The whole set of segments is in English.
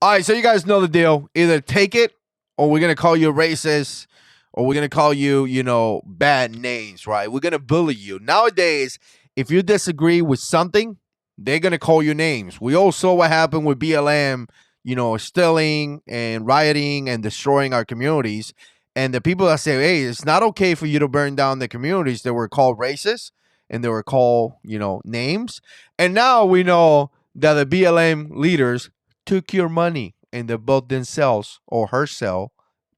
All right, so you guys know the deal. Either take it, or we're gonna call you racist, or we're gonna call you, bad names, right? We're gonna bully you. Nowadays, if you disagree with something, they're gonna call you names. We all saw what happened with BLM, stealing and rioting and destroying our communities. And the people that say, hey, it's not okay for you to burn down the communities, they were called racist and they were called, names. And now we know that the BLM leaders took your money and they built themselves or herself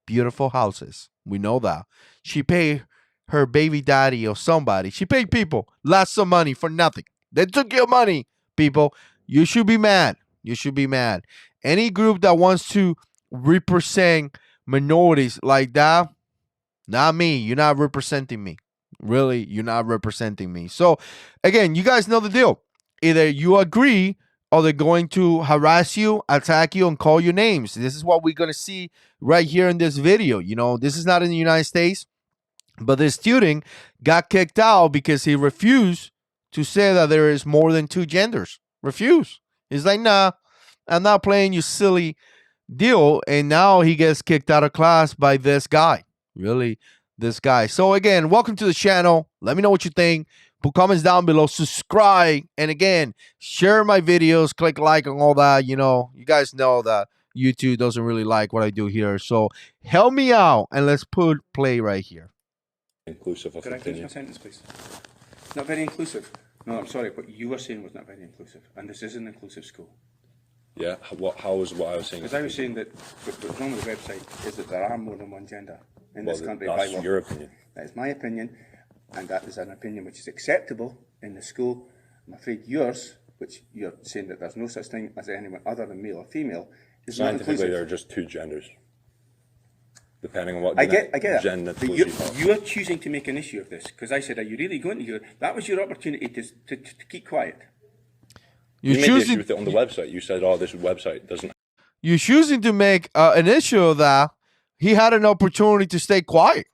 beautiful houses. We know that. She paid her baby daddy or somebody. She paid people lots of money for nothing. They took your money, people. You should be mad. You should be mad. Any group that wants to represent minorities like that, not me. You're not representing me. Really, you're not representing me. So, again, you guys know the deal. Either you agree or they're going to harass you, attack you, and call you names. This is what we're going to see right here in this video. This is not in the United States, but this student got kicked out because he refused to say that there is more than two genders. Refuse. He's like, nah, I'm not playing you silly deal. And now he gets kicked out of class by this guy. Really, this guy. So again, welcome to the channel. Let me know what you think. Put comments down below. Subscribe. And again, share my videos. Click like and all that. You guys know that YouTube doesn't really like what I do here. So help me out and let's put play right here. Inclusive of Could I finish my sentence, please? Not very inclusive. No, I'm sorry, what you were saying was not very inclusive, and this is an inclusive school. Yeah, how was what I was saying? Because I was saying that what's wrong with the website is that there are more than one gender in this country. That's your opinion. That is my opinion, and that is an opinion which is acceptable in the school. I'm afraid yours, which you're saying that there's no such thing as anyone other than male or female, is not inclusive. Scientifically, there are just two genders. Depending on what I get that. gender But you're choosing to make an issue of this because I said, "Are you really going to hear?" That was your opportunity to keep quiet. You made the issue with it on the website. You said, "Oh, this website doesn't." You're choosing to make an issue of that. He had an opportunity to stay quiet.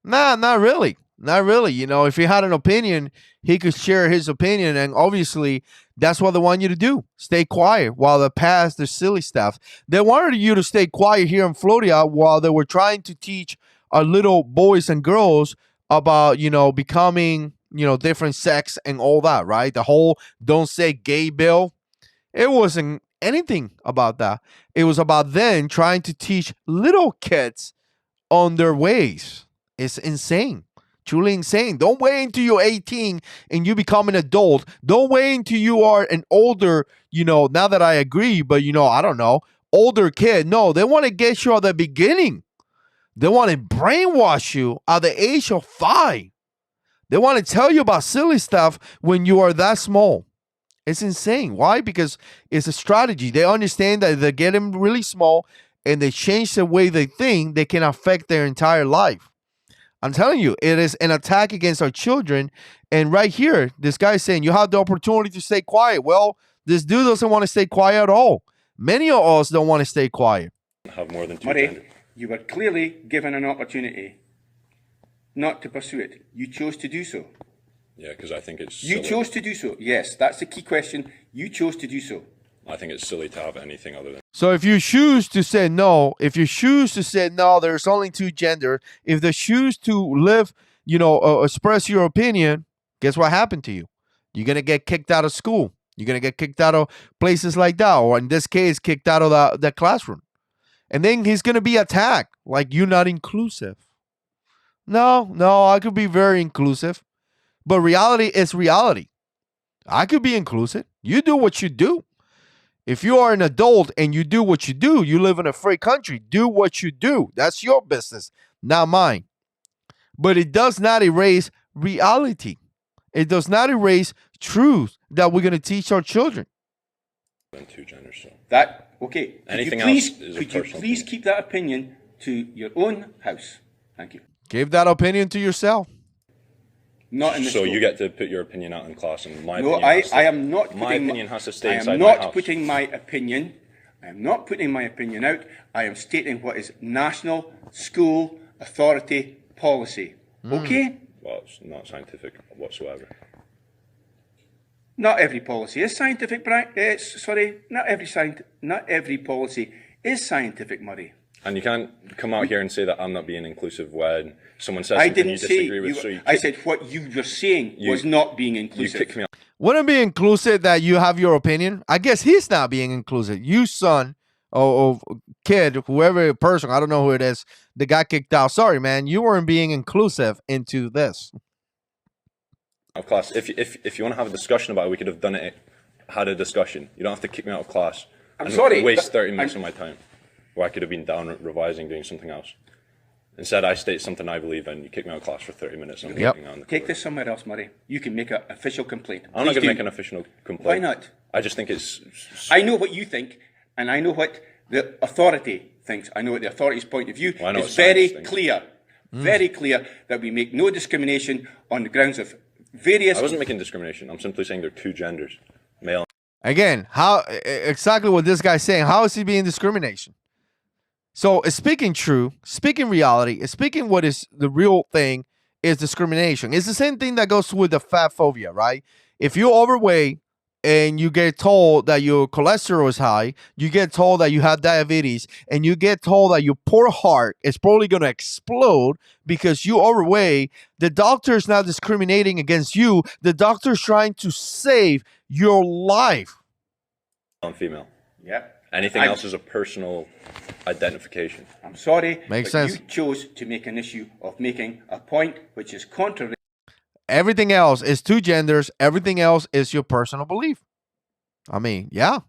Nah, not really. Not really. If he had an opinion, he could share his opinion. And obviously, that's what they want you to do. Stay quiet while they pass the silly stuff. They wanted you to stay quiet here in Florida while they were trying to teach our little boys and girls about, becoming, different sex and all that, right? The whole don't say gay bill. It wasn't anything about that. It was about them trying to teach little kids on their ways. It's insane. Truly insane. Don't wait until you're 18 and you become an adult. Don't wait until you are an older, now that I agree, but I don't know, older kid. No, they want to get you at the beginning. They want to brainwash you at the age of 5. They want to tell you about silly stuff when you are that small. It's insane. Why? Because it's a strategy. They understand that if they get them really small and they change the way they think, they can affect their entire life. I'm telling you, it is an attack against our children. And right here, this guy is saying you have the opportunity to stay quiet. Well, this dude doesn't want to stay quiet at all. Many of us don't want to stay quiet. Have more than two Murray, genders. you were clearly given an opportunity not to pursue it. You chose to do so. Yeah, because I think it's You silly. chose to do so. Yes, that's the key question. You chose to do so. I think it's silly to have anything other than. So if you choose to say no, there's only two genders. If they choose to live, express your opinion, guess what happened to you? You're going to get kicked out of school. You're going to get kicked out of places like that. Or in this case, kicked out of the classroom. And then he's going to be attacked like you're not inclusive. No, I could be very inclusive. But reality is reality. I could be inclusive. You do what you do. If you are an adult and you do what you do, you live in a free country. Do what you do. That's your business, not mine. But it does not erase reality. It does not erase truth that we're going to teach our children. Two genders. So That, okay. Anything else is a Could you personal please opinion. keep that opinion to your own house? Thank you. Give that opinion to yourself. Not in this So school. you get to put your opinion out in class, and my No, opinion. I am not putting My opinion has to stay I am inside not my house. putting my opinion. I am not putting my opinion out. I am stating what is national school authority policy. Okay? Well, it's not scientific whatsoever. Not every policy is scientific, Brian. Not every policy is scientific, Murray. And you can't come out here and say that I'm not being inclusive when someone says I something didn't you say. disagree with. So I said what you were saying was not being you inclusive. kick me out. Wouldn't it be inclusive that you have your opinion? I guess he's not being inclusive. You, son, or kid, whoever person, I don't know who it is, that got kicked out. Sorry, man, you weren't being inclusive into this. Of class. If you want to have a discussion about it, we could have done it. Had a discussion. You don't have to kick me out of class. I'm sorry, Waste 30 minutes of my time, where I could have been down revising, doing something else. Instead, I state something I believe in. You kick me out of class for 30 minutes. And I'm getting on the Take this somewhere else, Murray. You can make an official complaint. I'm not Please going to do. make an official complaint. Why not? I just think it's. I know what you think, and I know what the authority thinks. I know what the authority's point of view Well, I know is. what Very science thinks. clear, very clear that we make no discrimination on the grounds of various. I wasn't making discrimination. I'm simply saying there are two genders, male. Again, how exactly what this guy's saying? How is he being discrimination? So, speaking true, speaking reality, speaking what is the real thing is discrimination. It's the same thing that goes with the fat phobia, right? If you're overweight and you get told that your cholesterol is high, you get told that you have diabetes, and you get told that your poor heart is probably going to explode because you're overweight, the doctor is not discriminating against you. The doctor is trying to save your life. And female. Yeah. Anything else is a personal identification. I'm sorry, Makes but sense. you chose to make an issue of making a point which is contrary Everything else is two genders. Everything else is your personal belief. I mean, yeah.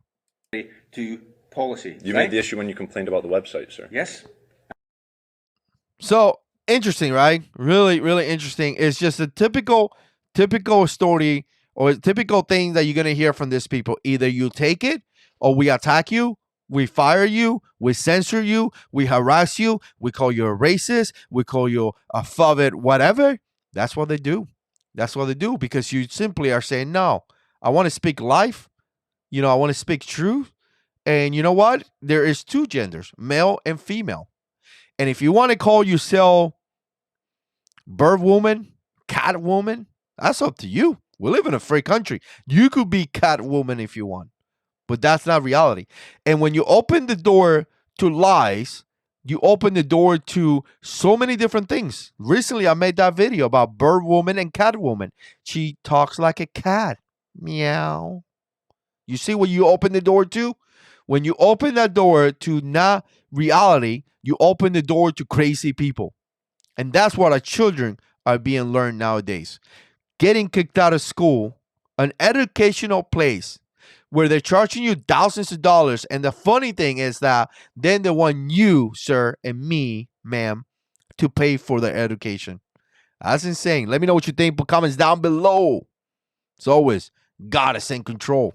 to policy. You right? made the issue when you complained about the website, sir. Yes. So interesting, right? Really, really interesting. It's just a typical story or a typical thing that you're going to hear from these people. Either you take it or we attack you, we fire you, we censor you, we harass you, we call you a racist, we call you a phobic, whatever. That's what they do. That's what they do because you simply are saying, no, I want to speak life. You know, I want to speak truth. And you know what? There is two genders, male and female. And if you want to call yourself bird woman, cat woman, that's up to you. We live in a free country. You could be cat woman if you want, but that's not reality. And when you open the door to lies, you open the door to so many different things. Recently, I made that video about bird woman and cat woman. She talks like a cat. Meow. You see what you open the door to? When you open that door to not reality, you open the door to crazy people. And that's what our children are being learned nowadays. Getting kicked out of school, an educational place where they're charging you thousands of dollars. And the funny thing is that then they want you, sir, and me, ma'am, to pay for their education. That's insane. Let me know what you think. Put comments down below. As always, God is in control.